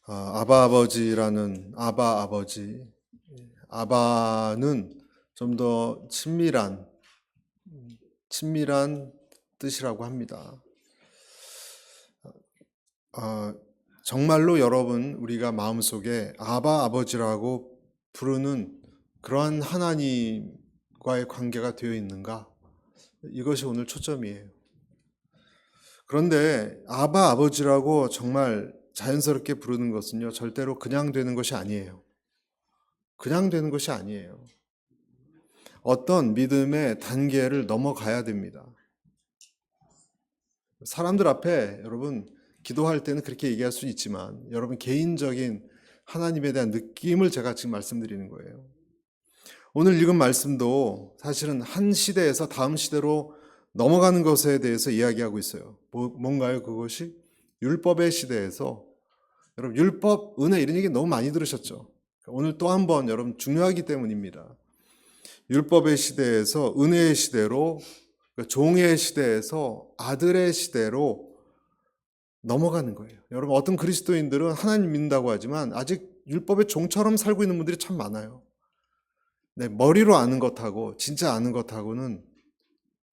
아바 아버지라는 아바 아버지. 아바는 좀 더 친밀한 뜻이라고 합니다. 정말로 여러분, 우리가 마음속에 아바 아버지라고 부르는 그러한 하나님과의 관계가 되어 있는가? 이것이 오늘 초점이에요. 그런데 아바 아버지라고 정말 자연스럽게 부르는 것은요, 절대로 그냥 되는 것이 아니에요. 그냥 되는 것이 아니에요. 어떤 믿음의 단계를 넘어가야 됩니다. 사람들 앞에 여러분 기도할 때는 그렇게 얘기할 수 있지만 여러분 개인적인 하나님에 대한 느낌을 제가 지금 말씀드리는 거예요. 오늘 읽은 말씀도 사실은 한 시대에서 다음 시대로 넘어가는 것에 대해서 이야기하고 있어요. 뭔가요? 그것이 율법의 시대에서, 여러분 율법, 은혜 이런 얘기 너무 많이 들으셨죠? 오늘 또 한 번 여러분 중요하기 때문입니다. 율법의 시대에서 은혜의 시대로, 종의 시대에서 아들의 시대로 넘어가는 거예요. 여러분, 어떤 그리스도인들은 하나님 믿는다고 하지만 아직 율법의 종처럼 살고 있는 분들이 참 많아요. 네, 머리로 아는 것하고 진짜 아는 것하고는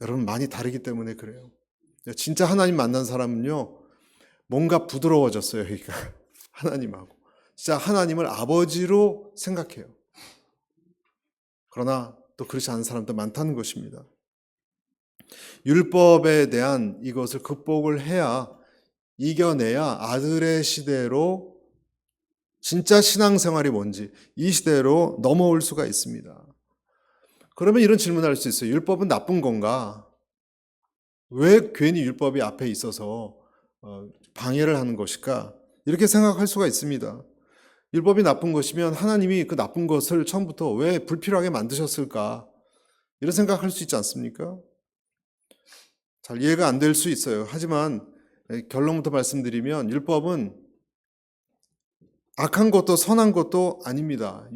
여러분 많이 다르기 때문에 그래요. 진짜 하나님 만난 사람은요, 뭔가 부드러워졌어요. 그러니까 하나님하고 진짜 하나님을 아버지로 생각해요. 그러나 또 그렇지 않은 사람도 많다는 것입니다. 율법에 대한 이것을 극복을 해야, 이겨내야 아들의 시대로, 진짜 신앙생활이 뭔지 이 시대로 넘어올 수가 있습니다. 그러면 이런 질문을 할 수 있어요. 율법은 나쁜 건가? 왜 괜히 율법이 앞에 있어서 방해를 하는 것일까? 이렇게 생각할 수가 있습니다. 율법이 나쁜 것이면 하나님이 그 나쁜 것을 처음부터 왜 불필요하게 만드셨을까? 이런 생각할 수 있지 않습니까? 잘 이해가 안 될 수 있어요. 하지만 결론부터 말씀드리면 율법은 악한 것도 선한 것도 아닙니다.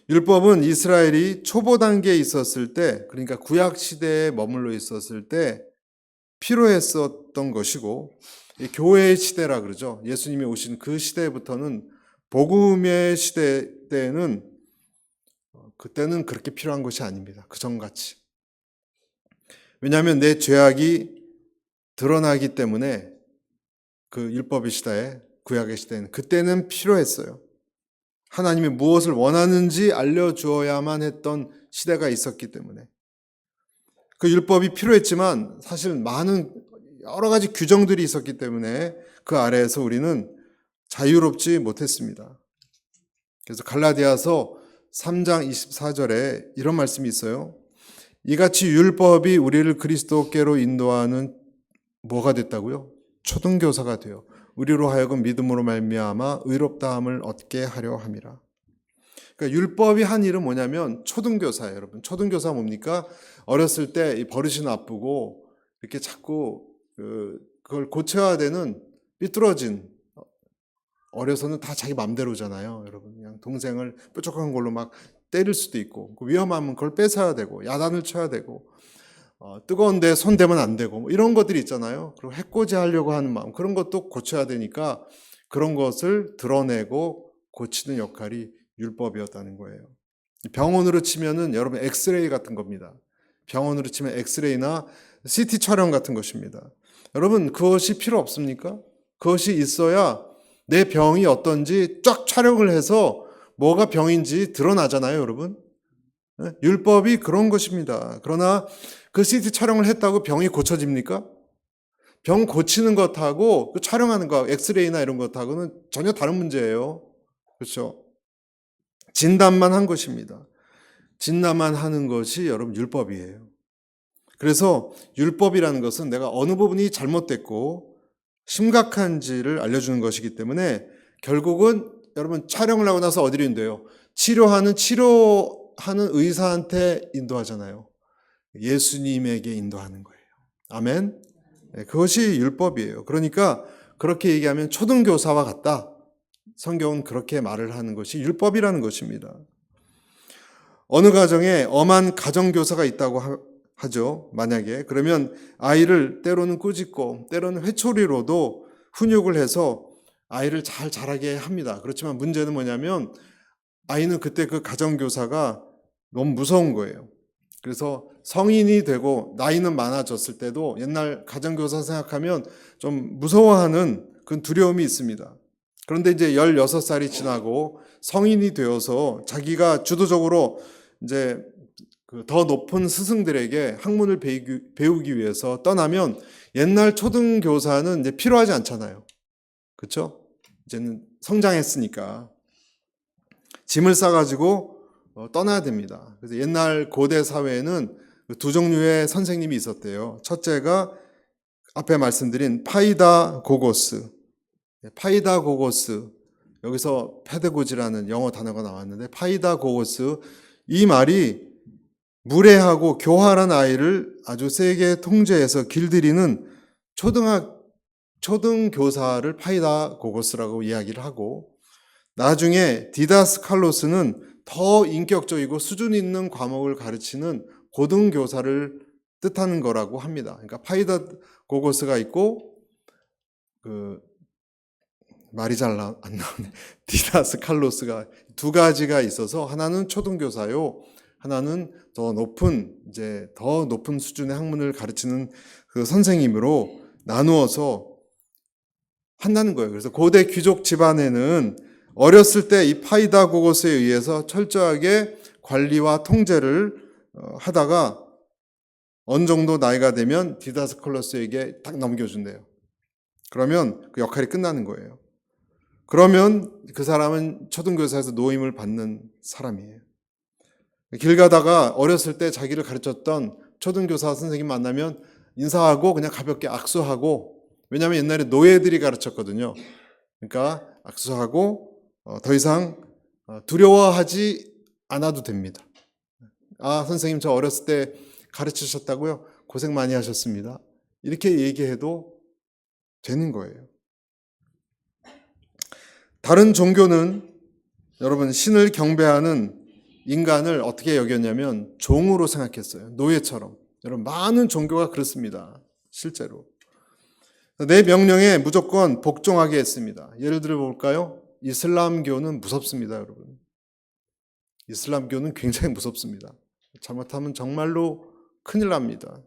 율법은 이스라엘이 초보 단계에 있었을 때, 그러니까 구약 시대에 머물러 있었을 때 필요했었던 것이고, 교회의 시대라 그러죠. 예수님이 오신 그 시대부터는, 복음의 시대 때는 그때는 그렇게 필요한 것이 아닙니다. 그 전같이. 왜냐하면 내 죄악이 드러나기 때문에 그 율법의 시대에, 구약의 시대에는 그때는 필요했어요. 하나님이 무엇을 원하는지 알려주어야만 했던 시대가 있었기 때문에 그 율법이 필요했지만 사실 많은 여러 가지 규정들이 있었기 때문에 그 아래에서 우리는 자유롭지 못했습니다. 그래서 갈라디아서 3장 24절에 이런 말씀이 있어요. 이같이 율법이 우리를 그리스도께로 인도하는 뭐가 됐다고요? 초등교사가 되어 우리로 하여금 믿음으로 말미암아 의롭다함을 얻게 하려 함이라. 그러니까 율법이 한 일은 뭐냐면 초등교사예요, 여러분. 초등교사 뭡니까? 어렸을 때 이 버릇이 나쁘고 이렇게 자꾸 그걸 고쳐야 되는 삐뚤어진, 어려서는 다 자기 맘대로잖아요, 여러분. 그냥 동생을 뾰족한 걸로 막 때릴 수도 있고, 위험하면 그걸 뺏어야 되고, 야단을 쳐야 되고, 뜨거운데 손 대면 안 되고, 뭐 이런 것들이 있잖아요. 그리고 해코지 하려고 하는 마음, 그런 것도 고쳐야 되니까 그런 것을 드러내고 고치는 역할이 율법이었다는 거예요. 병원으로 치면은 여러분 엑스레이 같은 겁니다. 병원으로 치면 엑스레이나 CT 촬영 같은 것입니다. 여러분, 그것이 필요 없습니까? 그것이 있어야 내 병이 어떤지 쫙 촬영을 해서 뭐가 병인지 드러나잖아요, 여러분. 율법이 그런 것입니다. 그러나 그 CT 촬영을 했다고 병이 고쳐집니까? 병 고치는 것하고 그 촬영하는 거, 엑스레이나 이런 것하고는 전혀 다른 문제예요. 그렇죠? 진단만 한 것입니다. 진단만 하는 것이 여러분 율법이에요. 그래서 율법이라는 것은 내가 어느 부분이 잘못됐고 심각한지를 알려주는 것이기 때문에 결국은 여러분 촬영을 하고 나서 어디로 인도해요? 치료하는 의사한테 인도하잖아요. 예수님에게 인도하는 거예요. 아멘. 그것이 율법이에요. 그러니까 그렇게 얘기하면 초등교사와 같다. 성경은 그렇게 말을 하는 것이 율법이라는 것입니다. 어느 가정에 엄한 가정교사가 있다고 하죠. 만약에 그러면 아이를 때로는 꾸짖고 때로는 회초리로도 훈육을 해서 아이를 잘 자라게 합니다. 그렇지만 문제는 뭐냐면 아이는 그때 그 가정교사가 너무 무서운 거예요. 그래서 성인이 되고 나이는 많아졌을 때도 옛날 가정교사 생각하면 좀 무서워하는 그런 두려움이 있습니다. 그런데 이제 16살이 지나고 성인이 되어서 자기가 주도적으로 이제 더 높은 스승들에게 학문을 배우기 위해서 떠나면 옛날 초등교사는 이제 필요하지 않잖아요. 그렇죠? 이제는 성장했으니까 짐을 싸가지고 떠나야 됩니다. 그래서 옛날 고대 사회에는 두 종류의 선생님이 있었대요. 첫째가 앞에 말씀드린 파이다고고스. 파이다고고스. 여기서 페데고지라는 영어 단어가 나왔는데 파이다고고스. 이 말이 무례하고 교활한 아이를 아주 세게 통제해서 길들이는 초등교사를 파이다고고스라고 이야기를 하고, 나중에 디다스칼로스는 더 인격적이고 수준 있는 과목을 가르치는 고등교사를 뜻하는 거라고 합니다. 그러니까 파이다고고스가 있고 말이 잘 안 나오네. 디다스칼로스가 두 가지가 있어서 하나는 초등교사요, 하나는 더 높은 수준의 학문을 가르치는 그 선생님으로 나누어서 한다는 거예요. 그래서 고대 귀족 집안에는 어렸을 때 이 파이다고고스에 의해서 철저하게 관리와 통제를 하다가 어느 정도 나이가 되면 디다스칼로스에게 딱 넘겨준대요. 그러면 그 역할이 끝나는 거예요. 그러면 그 사람은 초등교사에서 노임을 받는 사람이에요. 길 가다가 어렸을 때 자기를 가르쳤던 초등교사 선생님 만나면 인사하고 그냥 가볍게 악수하고, 왜냐하면 옛날에 노예들이 가르쳤거든요. 그러니까 악수하고 더 이상 두려워하지 않아도 됩니다. 아, 선생님 저 어렸을 때 가르치셨다고요? 고생 많이 하셨습니다. 이렇게 얘기해도 되는 거예요. 다른 종교는 여러분 신을 경배하는 인간을 어떻게 여겼냐면 종으로 생각했어요. 노예처럼. 여러분 많은 종교가 그렇습니다. 실제로. 내 명령에 무조건 복종하게 했습니다. 예를 들어 볼까요? 이슬람교는 무섭습니다, 여러분. 이슬람교는 굉장히 무섭습니다. 잘못하면 정말로 큰일 납니다.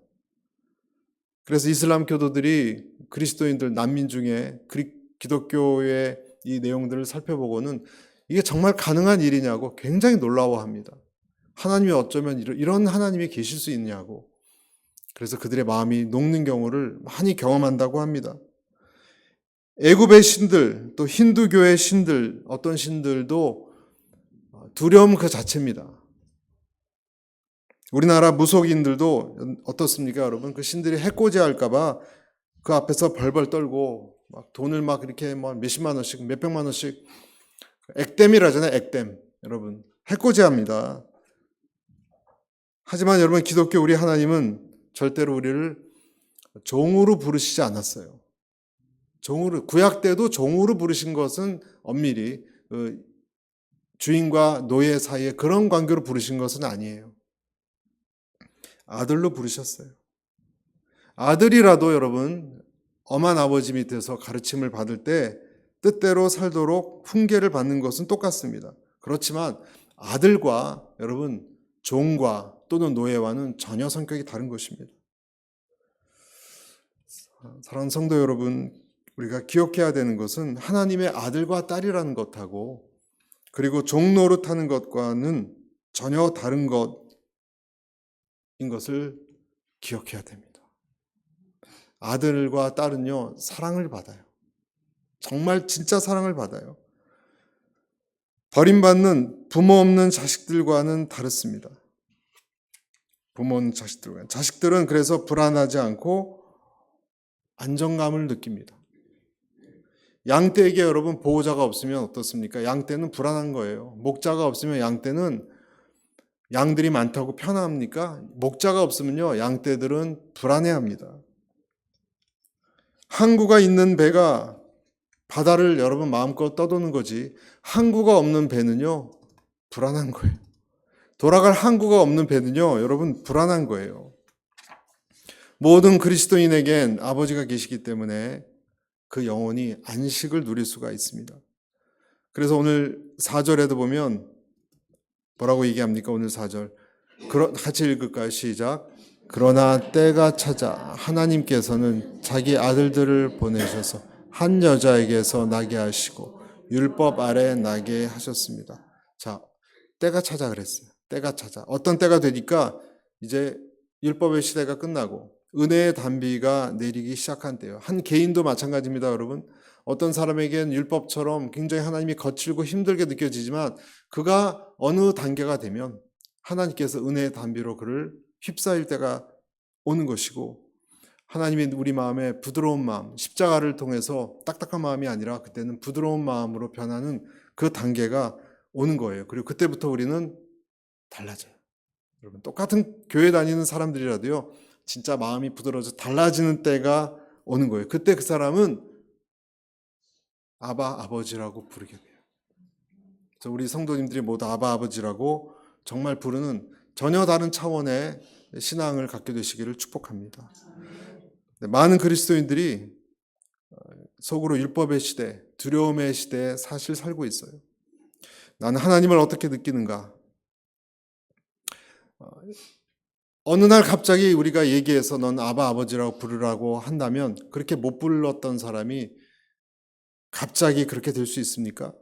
그래서 이슬람 교도들이 그리스도인들 난민 중에 기독교의 이 내용들을 살펴보고는 이게 정말 가능한 일이냐고 굉장히 놀라워합니다. 하나님이 어쩌면 이런 하나님이 계실 수 있냐고. 그래서 그들의 마음이 녹는 경우를 많이 경험한다고 합니다. 애굽의 신들, 또 힌두교의 신들, 어떤 신들도 두려움 그 자체입니다. 우리나라 무속인들도 어떻습니까, 여러분? 그 신들이 해코지 할까봐 그 앞에서 벌벌 떨고 막 돈을 막 이렇게 뭐 몇십만 원씩, 몇백만 원씩, 액땜이라잖아요, 액땜. 여러분, 해코지 합니다. 하지만 여러분, 기독교 우리 하나님은 절대로 우리를 종으로 부르시지 않았어요. 구약 때도 종으로 부르신 것은 엄밀히 주인과 노예 사이에 그런 관계로 부르신 것은 아니에요. 아들로 부르셨어요. 아들이라도 여러분, 엄한 아버지 밑에서 가르침을 받을 때 뜻대로 살도록 훈계를 받는 것은 똑같습니다. 그렇지만 아들과 여러분, 종과 또는 노예와는 전혀 성격이 다른 것입니다. 사랑하는 성도 여러분, 우리가 기억해야 되는 것은 하나님의 아들과 딸이라는 것하고 그리고 종 노릇하는 것과는 전혀 다른 것인 것을 기억해야 됩니다. 아들과 딸은요, 사랑을 받아요. 정말 진짜 사랑을 받아요. 버림받는 부모 없는 자식들과는 다릅니다. 부모 없는 자식들과. 자식들은 그래서 불안하지 않고 안정감을 느낍니다. 양떼에게 여러분 보호자가 없으면 어떻습니까? 양떼는 불안한 거예요. 목자가 없으면 양떼는 양들이 많다고 편합니까? 목자가 없으면요, 양떼들은 불안해합니다. 항구가 있는 배가 바다를 여러분 마음껏 떠도는 거지, 항구가 없는 배는요 불안한 거예요. 돌아갈 항구가 없는 배는요 여러분 불안한 거예요. 모든 그리스도인에겐 아버지가 계시기 때문에 그 영혼이 안식을 누릴 수가 있습니다. 그래서 오늘 4절에도 보면 뭐라고 얘기합니까? 오늘 4절. 같이 읽을까요? 시작. 그러나 때가 찾아 하나님께서는 자기 아들들을 보내셔서 한 여자에게서 나게 하시고 율법 아래 나게 하셨습니다. 자, 때가 찾아 그랬어요. 때가 찾아. 어떤 때가 되니까 이제 율법의 시대가 끝나고 은혜의 단비가 내리기 시작한 때예요. 한 개인도 마찬가지입니다, 여러분. 어떤 사람에겐 율법처럼 굉장히 하나님이 거칠고 힘들게 느껴지지만 그가 어느 단계가 되면 하나님께서 은혜의 단비로 그를 휩싸일 때가 오는 것이고, 하나님이 우리 마음에 부드러운 마음, 십자가를 통해서 딱딱한 마음이 아니라 그때는 부드러운 마음으로 변하는 그 단계가 오는 거예요. 그리고 그때부터 우리는 달라져요. 여러분, 똑같은 교회 다니는 사람들이라도요, 진짜 마음이 부드러워져 달라지는 때가 오는 거예요. 그때 그 사람은 아바 아버지라고 부르게 돼요. 그래서 우리 성도님들이 모두 아바 아버지라고 정말 부르는 전혀 다른 차원의 신앙을 갖게 되시기를 축복합니다. 많은 그리스도인들이 속으로 율법의 시대, 두려움의 시대에 사실 살고 있어요. 나는 하나님을 어떻게 느끼는가? 어느 날 갑자기 우리가 얘기해서 넌 아바 아버지라고 부르라고 한다면 그렇게 못 불렀던 사람이 갑자기 그렇게 될 수 있습니까?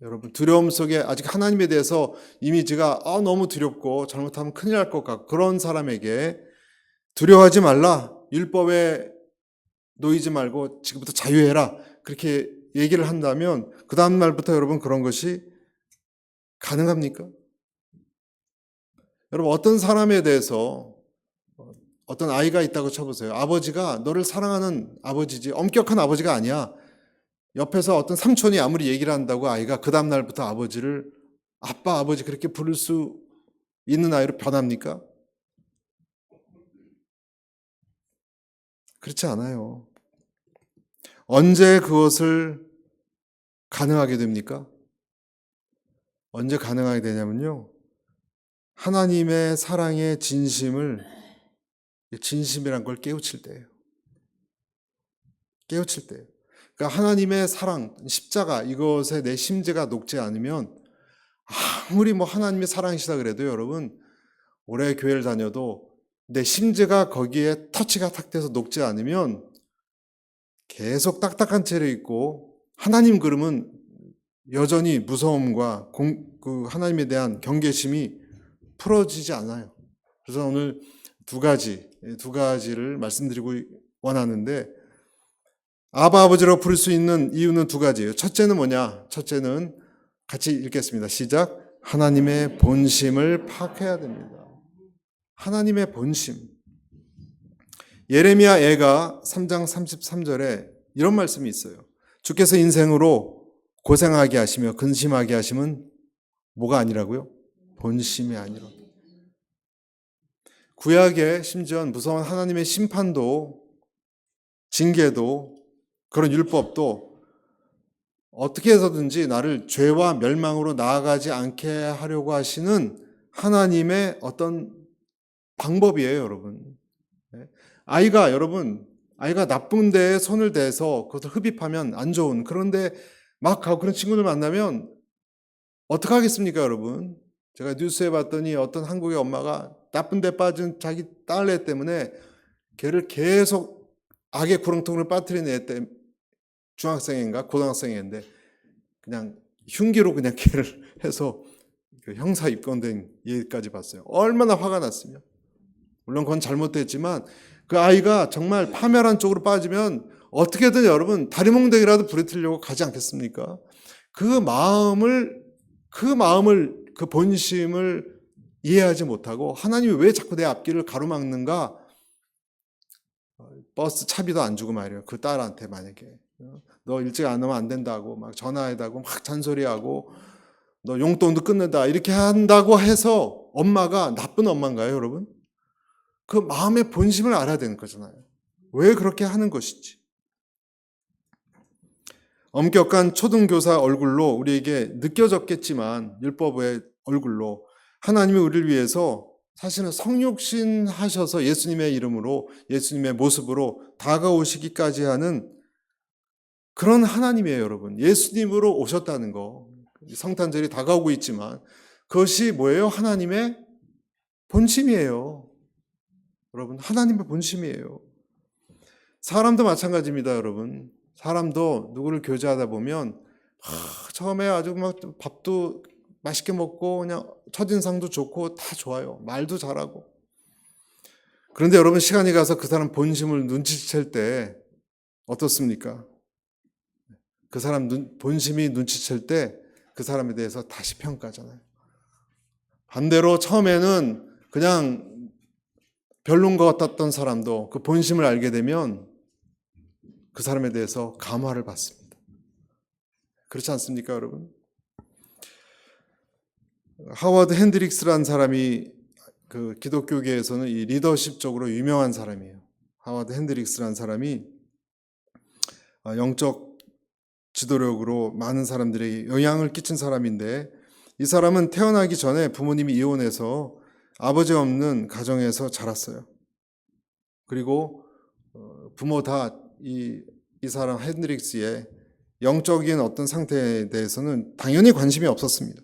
여러분, 두려움 속에 아직 하나님에 대해서 이미지가 너무 두렵고 잘못하면 큰일 날 것 같고 그런 사람에게 두려워하지 말라, 율법에 놓이지 말고 지금부터 자유해라, 그렇게 얘기를 한다면 그 다음 날부터 여러분 그런 것이 가능합니까? 여러분, 어떤 사람에 대해서 어떤 아이가 있다고 쳐보세요. 아버지가 너를 사랑하는 아버지지 엄격한 아버지가 아니야. 옆에서 어떤 삼촌이 아무리 얘기를 한다고 아이가 그 다음 날부터 아버지를 아빠, 아버지 그렇게 부를 수 있는 아이로 변합니까? 그렇지 않아요. 언제 그것을 가능하게 됩니까? 언제 가능하게 되냐면요, 하나님의 사랑의 진심이란 걸 깨우칠 때예요. 깨우칠 때예요. 그러니까 하나님의 사랑, 십자가, 이것에 내 심지가 녹지 않으면 아무리 하나님의 사랑이시다 그래도 여러분, 오래 교회를 다녀도 내 심지가 거기에 터치가 탁 돼서 녹지 않으면 계속 딱딱한 채로 있고 하나님 그름은 여전히 무서움과 그 하나님에 대한 경계심이 풀어지지 않아요. 그래서 오늘 두 가지를 말씀드리고 원하는데, 아바 아버지라고 부를 수 있는 이유는 두 가지예요. 첫째는 뭐냐? 첫째는 같이 읽겠습니다. 시작. 하나님의 본심을 파악해야 됩니다. 하나님의 본심. 예레미야 애가 3장 33절에 이런 말씀이 있어요. 주께서 인생으로 고생하게 하시며 근심하게 하심은 뭐가 아니라고요? 본심이 아니라. 구약에 심지어 무서운 하나님의 심판도, 징계도, 그런 율법도 어떻게 해서든지 나를 죄와 멸망으로 나아가지 않게 하려고 하시는 하나님의 어떤 방법이에요, 여러분. 아이가 나쁜 데에 손을 대서 그것을 흡입하면 안 좋은, 그런데 막 가고 그런 친구들 만나면 어떡하겠습니까, 여러분? 제가 뉴스에 봤더니 어떤 한국의 엄마가 나쁜 데 빠진 자기 딸애 때문에 걔를 계속 악의 구렁텅이를 빠뜨린 애 때문에, 중학생인가 고등학생인데 그냥 흉기로 그냥 걔를 해서 형사 입건된 예까지 봤어요. 얼마나 화가 났으면. 물론 그건 잘못됐지만 그 아이가 정말 파멸한 쪽으로 빠지면 어떻게든 여러분 다리몽댕이라도 부러뜨리려고 가지 않겠습니까? 그 마음을 그 본심을 이해하지 못하고 하나님이 왜 자꾸 내 앞길을 가로막는가? 버스 차비도 안 주고 말이에요. 그 딸한테 만약에 너 일찍 안 오면 안 된다고 막 전화해다고 막 잔소리하고 너 용돈도 끊는다 이렇게 한다고 해서 엄마가 나쁜 엄마인가요, 여러분? 그 마음의 본심을 알아야 되는 거잖아요. 왜 그렇게 하는 것인지. 엄격한 초등교사 얼굴로 우리에게 느껴졌겠지만, 율법의 얼굴로 하나님이 우리를 위해서 사실은 성육신 하셔서 예수님의 이름으로 예수님의 모습으로 다가오시기까지 하는 그런 하나님이에요, 여러분. 예수님으로 오셨다는 거. 성탄절이 다가오고 있지만 그것이 뭐예요? 하나님의 본심이에요. 여러분, 하나님의 본심이에요. 사람도 마찬가지입니다, 여러분. 사람도 누구를 교제하다 보면 처음에 아주 막 밥도 맛있게 먹고 그냥 첫인상도 좋고 다 좋아요. 말도 잘하고. 그런데 여러분, 시간이 가서 그 사람 본심을 눈치챌 때 어떻습니까? 그 사람 본심이 눈치챌 때 그 사람에 대해서 다시 평가하잖아요. 반대로 처음에는 그냥 별론 것 같았던 사람도 그 본심을 알게 되면 그 사람에 대해서 감화를 받습니다. 그렇지 않습니까, 여러분? 하워드 핸드릭스라는 사람이 그 기독교계에서는 이 리더십적으로 유명한 사람이에요. 하워드 핸드릭스라는 사람이 영적 지도력으로 많은 사람들에게 영향을 끼친 사람인데, 이 사람은 태어나기 전에 부모님이 이혼해서 아버지 없는 가정에서 자랐어요. 그리고 부모 다 이 사람 핸드릭스의 영적인 어떤 상태에 대해서는 당연히 관심이 없었습니다.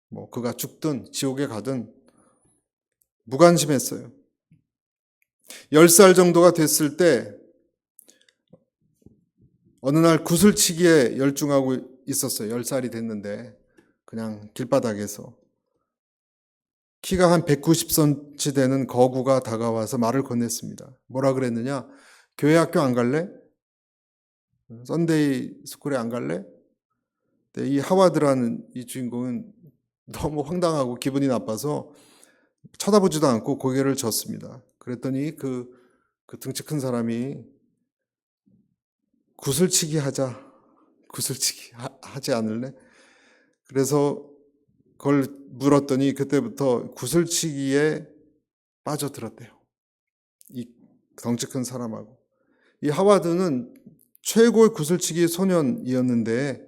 뭐 그가 죽든 지옥에 가든 무관심했어요. 10살 정도가 됐을 때 어느 날 구슬치기에 열중하고 있었어요. 10살이 됐는데 그냥 길바닥에서 키가 한 190cm 되는 거구가 다가와서 말을 건넸습니다. 뭐라 그랬느냐? 교회 학교 안 갈래? 썬데이 스쿨에 안 갈래? 근데 이 하와드라는 이 주인공은 너무 황당하고 기분이 나빠서 쳐다보지도 않고 고개를 젓습니다. 그랬더니 그 등치 큰 사람이 구슬치기 하자. 구슬치기 하지 않을래? 그래서 그걸 물었더니 그때부터 구슬치기에 빠져들었대요. 이 덩치 큰 사람하고. 이 하와드는 최고의 구슬치기 소년이었는데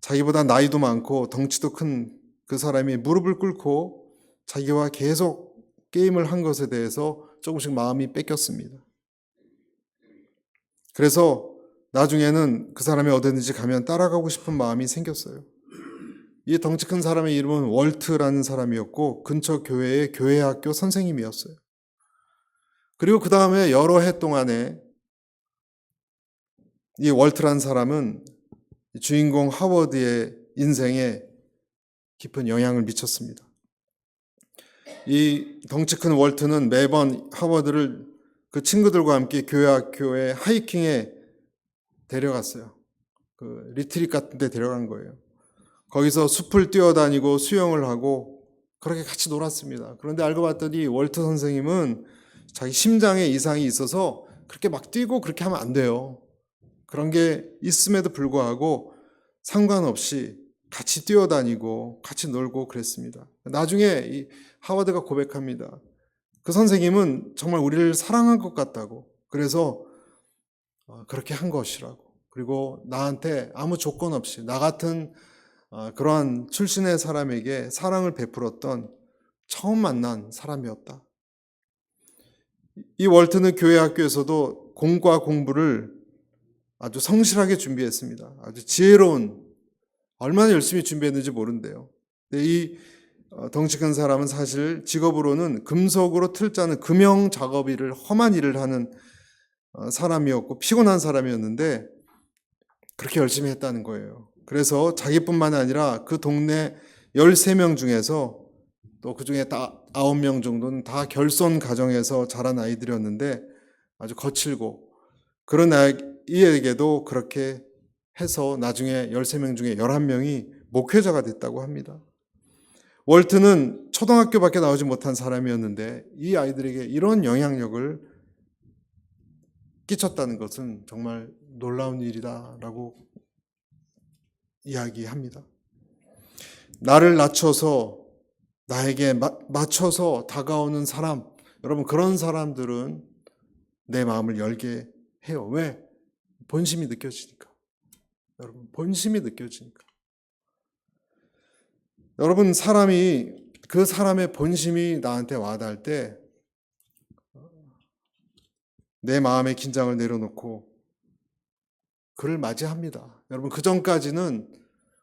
자기보다 나이도 많고 덩치도 큰 그 사람이 무릎을 꿇고 자기와 계속 게임을 한 것에 대해서 조금씩 마음이 뺏겼습니다. 그래서 나중에는 그 사람이 어디든지 가면 따라가고 싶은 마음이 생겼어요. 이 덩치 큰 사람의 이름은 월트라는 사람이었고 근처 교회의 교회학교 선생님이었어요. 그리고 그 다음에 여러 해 동안에 이 월트라는 사람은 주인공 하워드의 인생에 깊은 영향을 미쳤습니다. 이 덩치 큰 월트는 매번 하워드를 그 친구들과 함께 교회학교에 하이킹에 데려갔어요. 그 리트릿 같은 데 데려간 거예요. 거기서 숲을 뛰어다니고 수영을 하고 그렇게 같이 놀았습니다. 그런데 알고 봤더니 월트 선생님은 자기 심장에 이상이 있어서 그렇게 막 뛰고 그렇게 하면 안 돼요. 그런 게 있음에도 불구하고 상관없이 같이 뛰어다니고 같이 놀고 그랬습니다. 나중에 이 하워드가 고백합니다. 그 선생님은 정말 우리를 사랑한 것 같다고. 그래서 그렇게 한 것이라고. 그리고 나한테 아무 조건 없이 나 같은 그러한 출신의 사람에게 사랑을 베풀었던 처음 만난 사람이었다. 이 월트는 교회 학교에서도 공과 공부를 아주 성실하게 준비했습니다. 아주 지혜로운, 얼마나 열심히 준비했는지 모른대요. 근데 이 덩치 큰 사람은 사실 직업으로는 금속으로 틀 짜는 금형 작업 일을, 험한 일을 하는 사람이었고 피곤한 사람이었는데 그렇게 열심히 했다는 거예요. 그래서 자기뿐만 아니라 그 동네 13명 중에서 또 그 중에 9명 정도는 다 결손 가정에서 자란 아이들이었는데 아주 거칠고 그런 아이에게도 그렇게 해서 나중에 13명 중에 11명이 목회자가 됐다고 합니다. 월트는 초등학교밖에 나오지 못한 사람이었는데 이 아이들에게 이런 영향력을 끼쳤다는 것은 정말 놀라운 일이다라고 이야기합니다. 나를 낮춰서 나에게 맞춰서 다가오는 사람, 여러분 그런 사람들은 내 마음을 열게 해요. 왜? 본심이 느껴지니까. 여러분 본심이 느껴지니까. 여러분 사람이 그 사람의 본심이 나한테 와닿을 때 내 마음의 긴장을 내려놓고 그를 맞이합니다. 여러분, 그 전까지는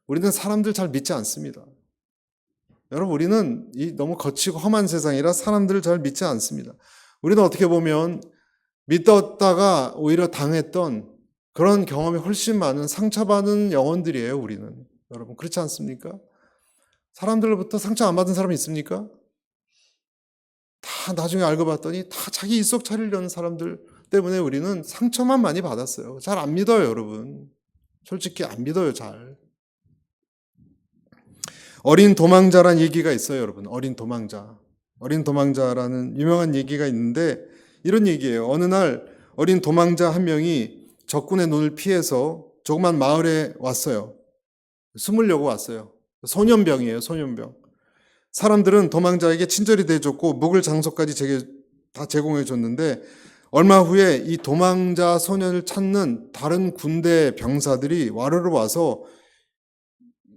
우리는 사람들 잘 믿지 않습니다. 여러분, 우리는 이 너무 거치고 험한 세상이라 사람들을 잘 믿지 않습니다. 우리는 어떻게 보면 믿었다가 오히려 당했던 그런 경험이 훨씬 많은 상처받은 영혼들이에요, 우리는. 여러분, 그렇지 않습니까? 사람들로부터 상처 안 받은 사람이 있습니까? 다 나중에 알고 봤더니 다 자기 일속 차리려는 사람들 때문에 우리는 상처만 많이 받았어요. 잘 안 믿어요, 여러분. 솔직히 안 믿어요, 잘. 어린 도망자란 얘기가 있어요, 여러분. 어린 도망자. 어린 도망자라는 유명한 얘기가 있는데 이런 얘기예요. 어느 날 어린 도망자 한 명이 적군의 눈을 피해서 조그만 마을에 왔어요. 숨으려고 왔어요. 소년병이에요, 소년병. 사람들은 도망자에게 친절히 대해줬고 묵을 장소까지 다 제공해 줬는데 얼마 후에 이 도망자 소년을 찾는 다른 군대 병사들이 와르르 와서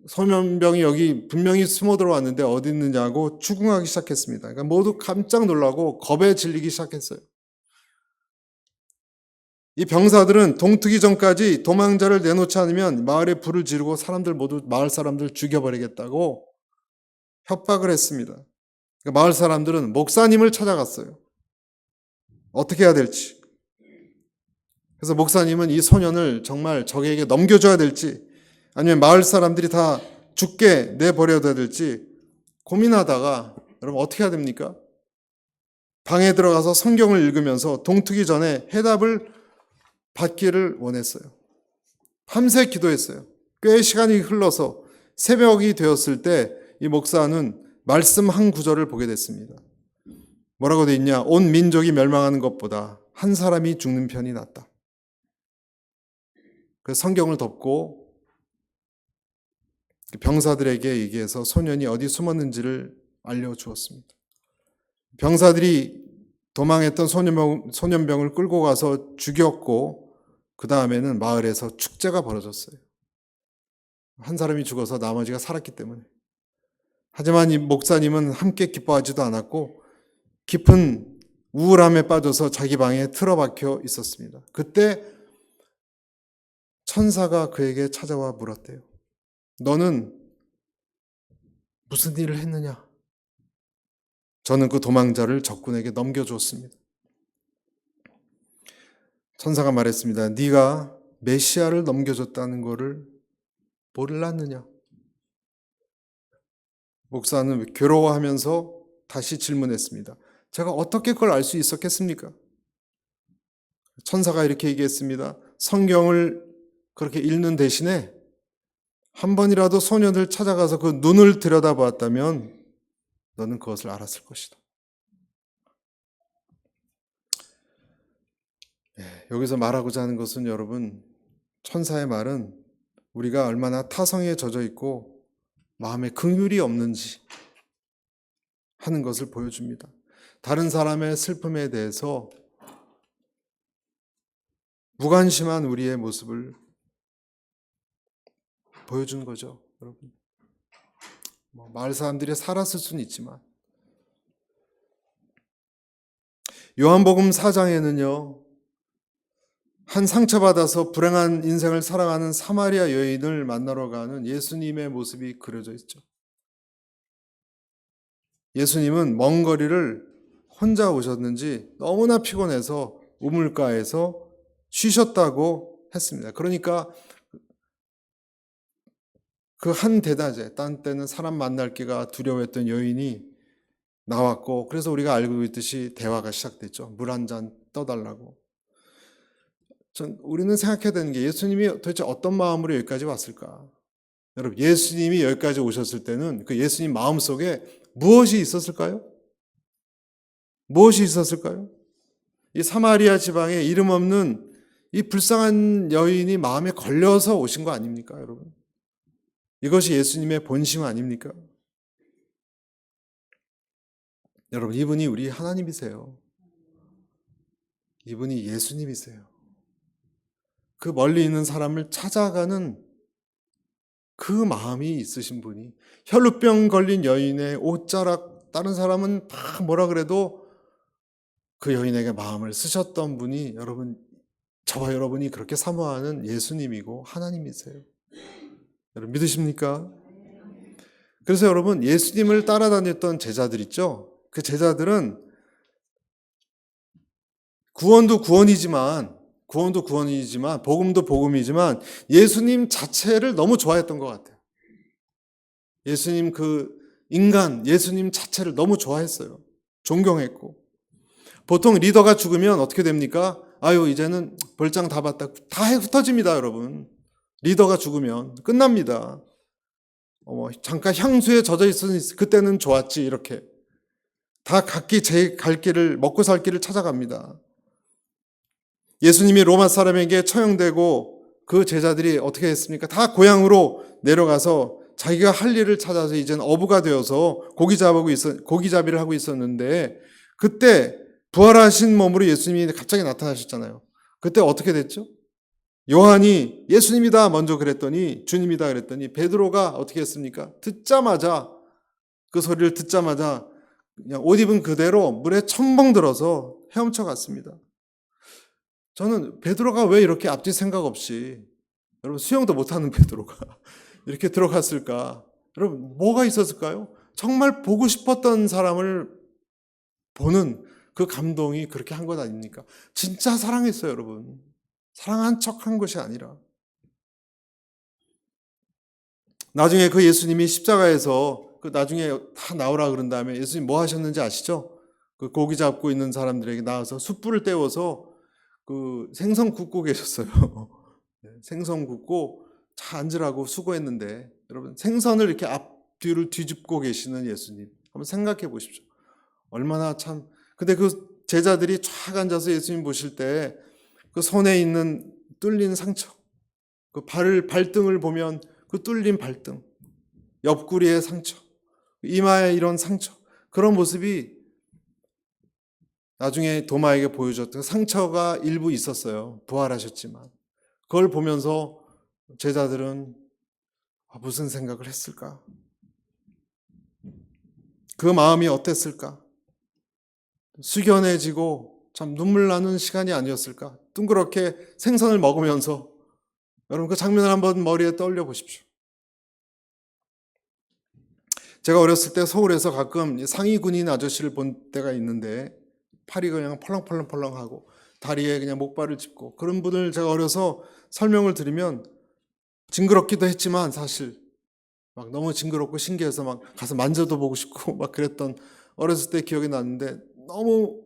소년병이 여기 분명히 숨어 들어왔는데 어디 있느냐고 추궁하기 시작했습니다. 그러니까 모두 깜짝 놀라고 겁에 질리기 시작했어요. 이 병사들은 동트기 전까지 도망자를 내놓지 않으면 마을에 불을 지르고 마을 사람들 죽여버리겠다고 협박을 했습니다. 그러니까 마을 사람들은 목사님을 찾아갔어요. 어떻게 해야 될지. 그래서 목사님은 이 소년을 정말 적에게 넘겨줘야 될지 아니면 마을 사람들이 다 죽게 내버려둬야 될지 고민하다가 여러분 어떻게 해야 됩니까? 방에 들어가서 성경을 읽으면서 동트기 전에 해답을 받기를 원했어요. 밤새 기도했어요. 꽤 시간이 흘러서 새벽이 되었을 때 이 목사는 말씀 한 구절을 보게 됐습니다. 뭐라고 돼 있냐? 온 민족이 멸망하는 것보다 한 사람이 죽는 편이 낫다. 그 성경을 덮고 병사들에게 얘기해서 소년이 어디 숨었는지를 알려주었습니다. 병사들이 도망했던 소년병을 끌고 가서 죽였고 그 다음에는 마을에서 축제가 벌어졌어요. 한 사람이 죽어서 나머지가 살았기 때문에. 하지만 이 목사님은 함께 기뻐하지도 않았고 깊은 우울함에 빠져서 자기 방에 틀어박혀 있었습니다. 그때 천사가 그에게 찾아와 물었대요. 너는 무슨 일을 했느냐? 저는 그 도망자를 적군에게 넘겨주었습니다. 천사가 말했습니다. 네가 메시아를 넘겨줬다는 것을 몰랐느냐? 목사는 괴로워하면서 다시 질문했습니다. 제가 어떻게 그걸 알 수 있었겠습니까? 천사가 이렇게 얘기했습니다. 성경을 그렇게 읽는 대신에 한 번이라도 소년을 찾아가서 그 눈을 들여다보았다면 너는 그것을 알았을 것이다. 여기서 말하고자 하는 것은 여러분, 천사의 말은 우리가 얼마나 타성에 젖어 있고 마음에 긍휼이 없는지 하는 것을 보여줍니다. 다른 사람의 슬픔에 대해서 무관심한 우리의 모습을 보여주는 거죠, 여러분. 마을 사람들이 살았을 수는 있지만 요한복음 4장에는요. 한 상처받아서 불행한 인생을 살아가는 사마리아 여인을 만나러 가는 예수님의 모습이 그려져 있죠. 예수님은 먼 거리를 혼자 오셨는지 너무나 피곤해서 우물가에서 쉬셨다고 했습니다. 그러니까 그 한 대낮에 딴 때는 사람 만날기가 두려워했던 여인이 나왔고 그래서 우리가 알고 있듯이 대화가 시작됐죠. 물 한 잔 떠달라고. 우리는 생각해야 되는 게 예수님이 도대체 어떤 마음으로 여기까지 왔을까? 여러분, 예수님이 여기까지 오셨을 때는 그 예수님 마음속에 무엇이 있었을까요? 무엇이 있었을까요? 이 사마리아 지방에 이름 없는 이 불쌍한 여인이 마음에 걸려서 오신 거 아닙니까, 여러분? 이것이 예수님의 본심 아닙니까? 여러분, 이분이 우리 하나님이세요. 이분이 예수님이세요. 그 멀리 있는 사람을 찾아가는 그 마음이 있으신 분이, 혈루병 걸린 여인의 옷자락, 다른 사람은 다 뭐라 그래도 그 여인에게 마음을 쓰셨던 분이 저와 여러분이 그렇게 사모하는 예수님이고 하나님이세요. 여러분 믿으십니까? 그래서 여러분, 예수님을 따라다녔던 제자들 있죠? 그 제자들은 구원도 구원이지만 복음도 복음이지만 예수님 자체를 너무 좋아했던 것 같아요. 예수님 예수님 자체를 너무 좋아했어요. 존경했고. 보통 리더가 죽으면 어떻게 됩니까? 아유, 이제는 벌장 다 봤다. 다 흩어집니다, 여러분. 리더가 죽으면 끝납니다. 잠깐 향수에 젖어 있으니 그때는 좋았지, 이렇게. 다 각기 제 갈 길을, 먹고 살 길을 찾아갑니다. 예수님이 로마 사람에게 처형되고 그 제자들이 어떻게 했습니까? 다 고향으로 내려가서 자기가 할 일을 찾아서 이제는 어부가 되어서 고기잡이를 하고 있었는데, 그때 부활하신 몸으로 예수님이 갑자기 나타나셨잖아요. 그때 어떻게 됐죠? 요한이 예수님이다 먼저 그랬더니, 주님이다 그랬더니 베드로가 어떻게 했습니까? 그 소리를 듣자마자 그냥 옷 입은 그대로 물에 첨벙 들어서 헤엄쳐 갔습니다. 저는 베드로가 왜 이렇게 앞뒤 생각 없이, 여러분 수영도 못하는 베드로가 이렇게 들어갔을까? 여러분 뭐가 있었을까요? 정말 보고 싶었던 사람을 보는 그 감동이 그렇게 한 것 아닙니까? 진짜 사랑했어요, 여러분. 사랑한 척한 것이 아니라. 나중에 그 예수님이 십자가에서 나중에 다 나오라 그런 다음에 예수님 뭐 하셨는지 아시죠? 그 고기 잡고 있는 사람들에게 나와서 숯불을 때워서 그 생선 굽고 계셨어요. 생선 굽고 자 앉으라고 수고했는데, 여러분 생선을 이렇게 앞뒤를 뒤집고 계시는 예수님 한번 생각해 보십시오. 얼마나 참. 근데 그 제자들이 쫙 앉아서 예수님 보실 때 그 손에 있는 뚫린 상처, 그 발등을 보면 그 뚫린 발등, 옆구리의 상처, 이마에 이런 상처, 그런 모습이 나중에 도마에게 보여줬던 상처가 일부 있었어요. 부활하셨지만. 그걸 보면서 제자들은 무슨 생각을 했을까? 그 마음이 어땠을까? 숙연해지고 참 눈물 나는 시간이 아니었을까? 둥그렇게 생선을 먹으면서, 여러분 그 장면을 한번 머리에 떠올려 보십시오. 제가 어렸을 때 서울에서 가끔 상위 군인 아저씨를 본 때가 있는데, 팔이 그냥 펄렁펄렁펄렁하고 다리에 그냥 목발을 짚고, 그런 분을 제가 어려서 설명을 드리면 징그럽기도 했지만 사실 막 너무 징그럽고 신기해서 막 가서 만져도 보고 싶고 막 그랬던 어렸을 때 기억이 나는데, 너무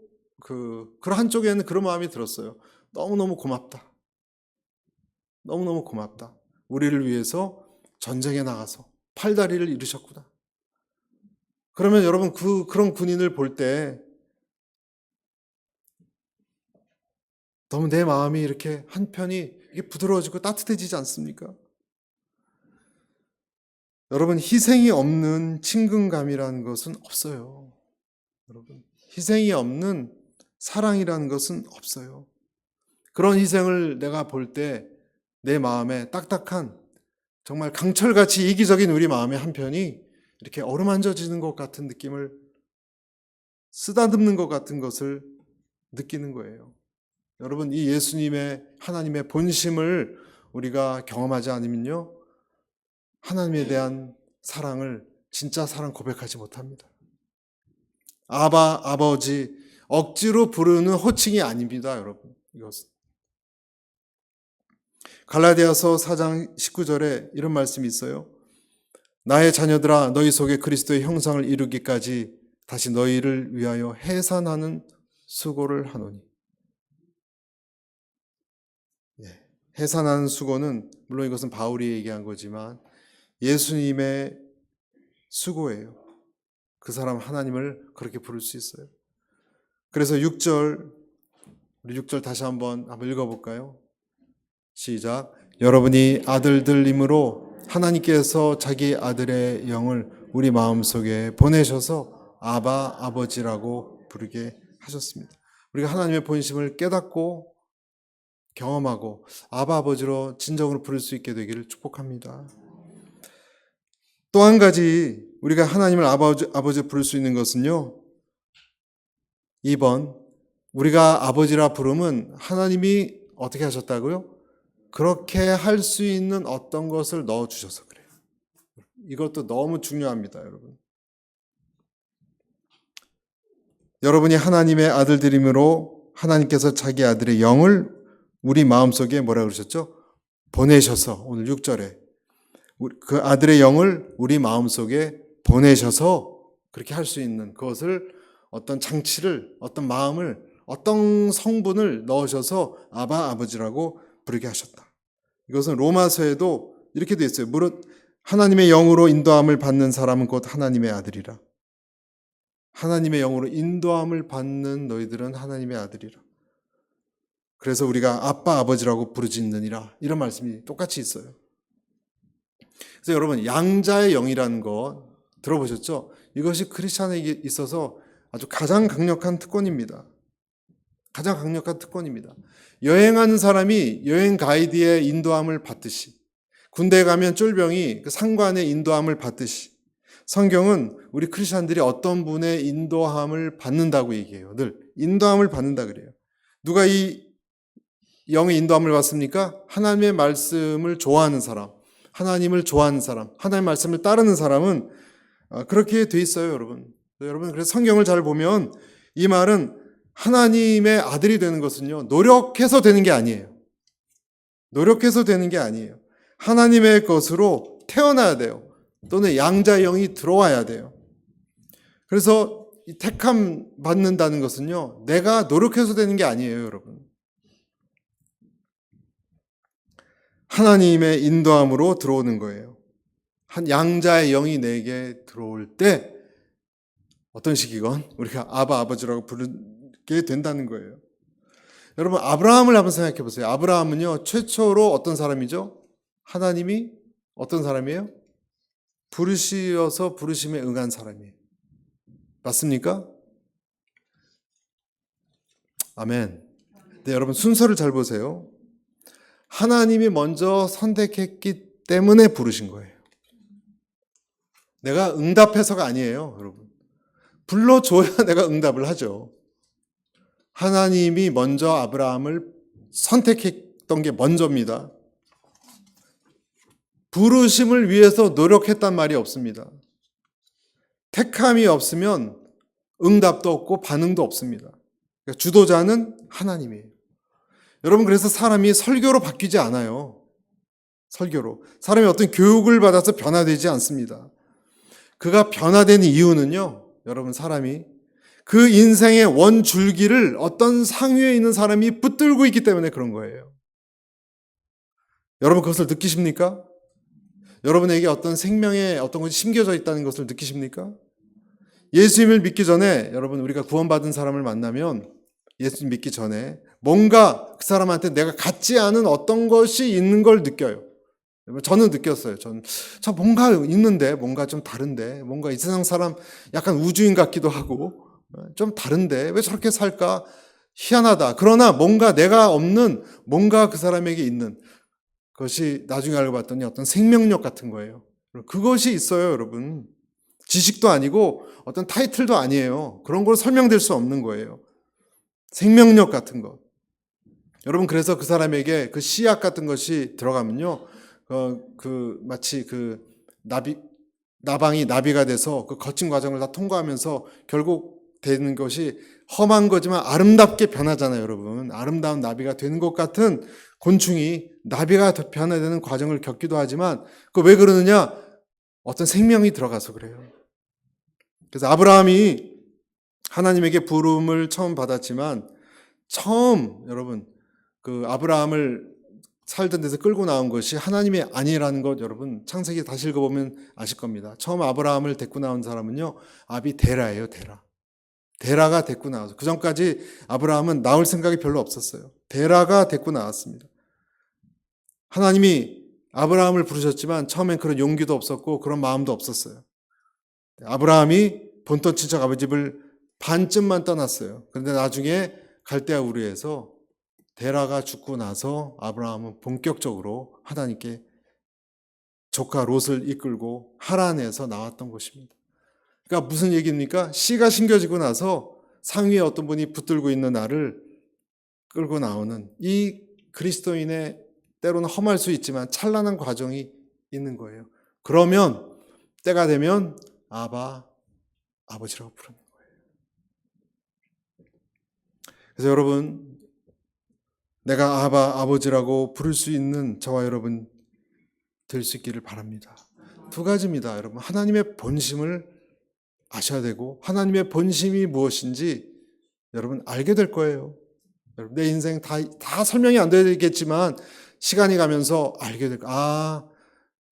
그런 한쪽에는 그런 마음이 들었어요. 너무너무 고맙다. 너무너무 고맙다. 우리를 위해서 전쟁에 나가서 팔다리를 잃으셨구나. 그러면 여러분 그런 군인을 볼 때 너무 내 마음이 이렇게 한편이 이게 부드러워지고 따뜻해지지 않습니까? 여러분 희생이 없는 친근감이라는 것은 없어요. 여러분 희생이 없는 사랑이라는 것은 없어요. 그런 희생을 내가 볼 때 내 마음에 딱딱한, 정말 강철같이 이기적인 우리 마음의 한편이 이렇게 어루만져지는 것 같은 느낌을, 쓰다듬는 것 같은 것을 느끼는 거예요. 여러분 이 예수님의 하나님의 본심을 우리가 경험하지 않으면요, 하나님에 대한 사랑을, 진짜 사랑 고백하지 못합니다. 아버지 억지로 부르는 호칭이 아닙니다, 여러분. 이것은 갈라디아서 4장 19절에 이런 말씀이 있어요. 나의 자녀들아 너희 속에 그리스도의 형상을 이루기까지 다시 너희를 위하여 해산하는 수고를 하노니. 해산하는 수고는 물론 이것은 바울이 얘기한 거지만 예수님의 수고예요. 그 사람 하나님을 그렇게 부를 수 있어요. 그래서 6절, 우리 6절 다시 한번 읽어볼까요? 시작. 여러분이 아들들임으로 하나님께서 자기 아들의 영을 우리 마음속에 보내셔서 아바 아버지라고 부르게 하셨습니다. 우리가 하나님의 본심을 깨닫고 경험하고 아바 아버지로 진정으로 부를 수 있게 되기를 축복합니다. 또 한 가지 우리가 하나님을 아버지 부를 수 있는 것은요. 2번, 우리가 아버지라 부르면 하나님이 어떻게 하셨다고요? 그렇게 할 수 있는 어떤 것을 넣어주셔서 그래요. 이것도 너무 중요합니다, 여러분. 여러분이 하나님의 아들들이므로 하나님께서 자기 아들의 영을 우리 마음속에 뭐라 그러셨죠? 보내셔서, 오늘 6절에 그 아들의 영을 우리 마음속에 보내셔서 그렇게 할 수 있는 그것을 어떤 장치를, 어떤 마음을, 어떤 성분을 넣으셔서 아바 아버지라고 부르게 하셨다. 이것은 로마서에도 이렇게 되어 있어요. 무릇 하나님의 영으로 인도함을 받는 사람은 곧 하나님의 아들이라. 하나님의 영으로 인도함을 받는 너희들은 하나님의 아들이라. 그래서 우리가 아빠 아버지라고 부르짖느니라. 이런 말씀이 똑같이 있어요. 그래서 여러분, 양자의 영이라는 거 들어보셨죠? 이것이 크리스찬에게 있어서 아주 가장 강력한 특권입니다. 가장 강력한 특권입니다. 여행하는 사람이 여행 가이드의 인도함을 받듯이, 군대에 가면 쫄병이 그 상관의 인도함을 받듯이, 성경은 우리 크리스찬들이 어떤 분의 인도함을 받는다고 얘기해요. 늘 인도함을 받는다 그래요. 누가 이 영의 인도함을 받습니까? 하나님의 말씀을 좋아하는 사람, 하나님을 좋아하는 사람, 하나님의 말씀을 따르는 사람은 그렇게 돼 있어요, 여러분. 여러분, 그래서 성경을 잘 보면 이 말은 하나님의 아들이 되는 것은요, 노력해서 되는 게 아니에요. 노력해서 되는 게 아니에요. 하나님의 것으로 태어나야 돼요. 또는 양자의 영이 들어와야 돼요. 그래서 이 택함 받는다는 것은요, 내가 노력해서 되는 게 아니에요, 여러분. 하나님의 인도함으로 들어오는 거예요. 한 양자의 영이 내게 들어올 때 어떤 식이건 우리가 아바 아버지라고 부르게 된다는 거예요. 여러분, 아브라함을 한번 생각해 보세요. 아브라함은요, 최초로 어떤 사람이죠? 하나님이 어떤 사람이에요? 부르시어서 부르심에 응한 사람이에요. 맞습니까? 아멘. 네, 여러분, 순서를 잘 보세요. 하나님이 먼저 선택했기 때문에 부르신 거예요. 내가 응답해서가 아니에요, 여러분. 불러줘야 내가 응답을 하죠. 하나님이 먼저 아브라함을 선택했던 게 먼저입니다. 부르심을 위해서 노력했단 말이 없습니다. 택함이 없으면 응답도 없고 반응도 없습니다. 그러니까 주도자는 하나님이에요. 여러분, 그래서 사람이 설교로 바뀌지 않아요. 설교로. 사람이 어떤 교육을 받아서 변화되지 않습니다. 그가 변화된 이유는요, 여러분, 사람이 그 인생의 원줄기를 어떤 상위에 있는 사람이 붙들고 있기 때문에 그런 거예요. 여러분, 그것을 느끼십니까? 여러분에게 어떤 생명의 어떤 것이 심겨져 있다는 것을 느끼십니까? 예수님을 믿기 전에, 여러분, 우리가 구원받은 사람을 만나면 예수님 믿기 전에 뭔가 그 사람한테 내가 갖지 않은 어떤 것이 있는 걸 느껴요. 저는 느꼈어요. 저 뭔가 있는데, 뭔가 좀 다른데, 뭔가 이 세상 사람 약간 우주인 같기도 하고, 좀 다른데, 왜 저렇게 살까? 희한하다. 그러나 뭔가 내가 없는 뭔가 그 사람에게 있는 그것이 나중에 알고 봤더니 어떤 생명력 같은 거예요. 그것이 있어요, 여러분. 지식도 아니고 어떤 타이틀도 아니에요. 그런 걸 설명될 수 없는 거예요. 생명력 같은 것. 여러분, 그래서 그 사람에게 그 씨앗 같은 것이 들어가면요, 마치 나방이 나비가 돼서 그 거친 과정을 다 통과하면서 결국 되는 것이 험한 거지만 아름답게 변하잖아요, 여러분. 아름다운 나비가 되는 것 같은 곤충이 나비가 변화되는 과정을 겪기도 하지만, 그 왜 그러느냐? 어떤 생명이 들어가서 그래요. 그래서 아브라함이 하나님에게 부름을 처음 받았지만, 여러분, 그 아브라함을 살던 데서 끌고 나온 것이 하나님이 아니라는 것, 여러분, 창세기 다시 읽어보면 아실 겁니다. 처음 아브라함을 데리고 나온 사람은요, 아비 데라예요, 데라. 데라가 데리고 나와서, 그 전까지 아브라함은 나올 생각이 별로 없었어요. 데라가 데리고 나왔습니다. 하나님이 아브라함을 부르셨지만 처음엔 그런 용기도 없었고 그런 마음도 없었어요. 아브라함이 본토 친척 아버지 집을 반쯤만 떠났어요. 그런데 나중에 갈대아 우르에서 데라가 죽고 나서 아브라함은 본격적으로 하나님께 조카 롯을 이끌고 하란에서 나왔던 곳입니다. 그러니까 무슨 얘기입니까? 씨가 심겨지고 나서 상위에 어떤 분이 붙들고 있는 나를 끌고 나오는 이 그리스도인의 때로는 험할 수 있지만 찬란한 과정이 있는 거예요. 그러면 때가 되면 아바, 아버지라고 부르는 거예요. 그래서 여러분, 내가 아바, 아버지라고 부를 수 있는 저와 여러분 될 수 있기를 바랍니다. 두 가지입니다, 여러분. 하나님의 본심을 아셔야 되고 하나님의 본심이 무엇인지 여러분 알게 될 거예요. 여러분, 내 인생 다 설명이 안 되겠지만 시간이 가면서 알게 될 거예요. 아,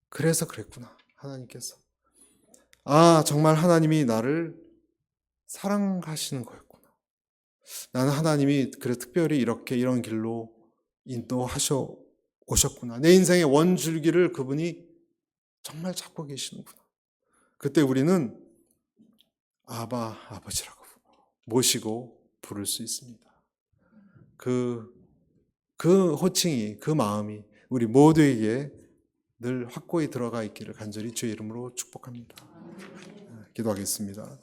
그래서 그랬구나. 하나님께서. 아, 정말 하나님이 나를 사랑하시는 거였구나. 나는 하나님이 그래 특별히 이렇게 이런 길로 인도하셔 오셨구나. 내 인생의 원줄기를 그분이 정말 잡고 계시는구나. 그때 우리는 아바, 아버지라고 모시고 부를 수 있습니다. 그 호칭이, 그 마음이 우리 모두에게 늘 확고히 들어가 있기를 간절히 주의 이름으로 축복합니다. 기도하겠습니다.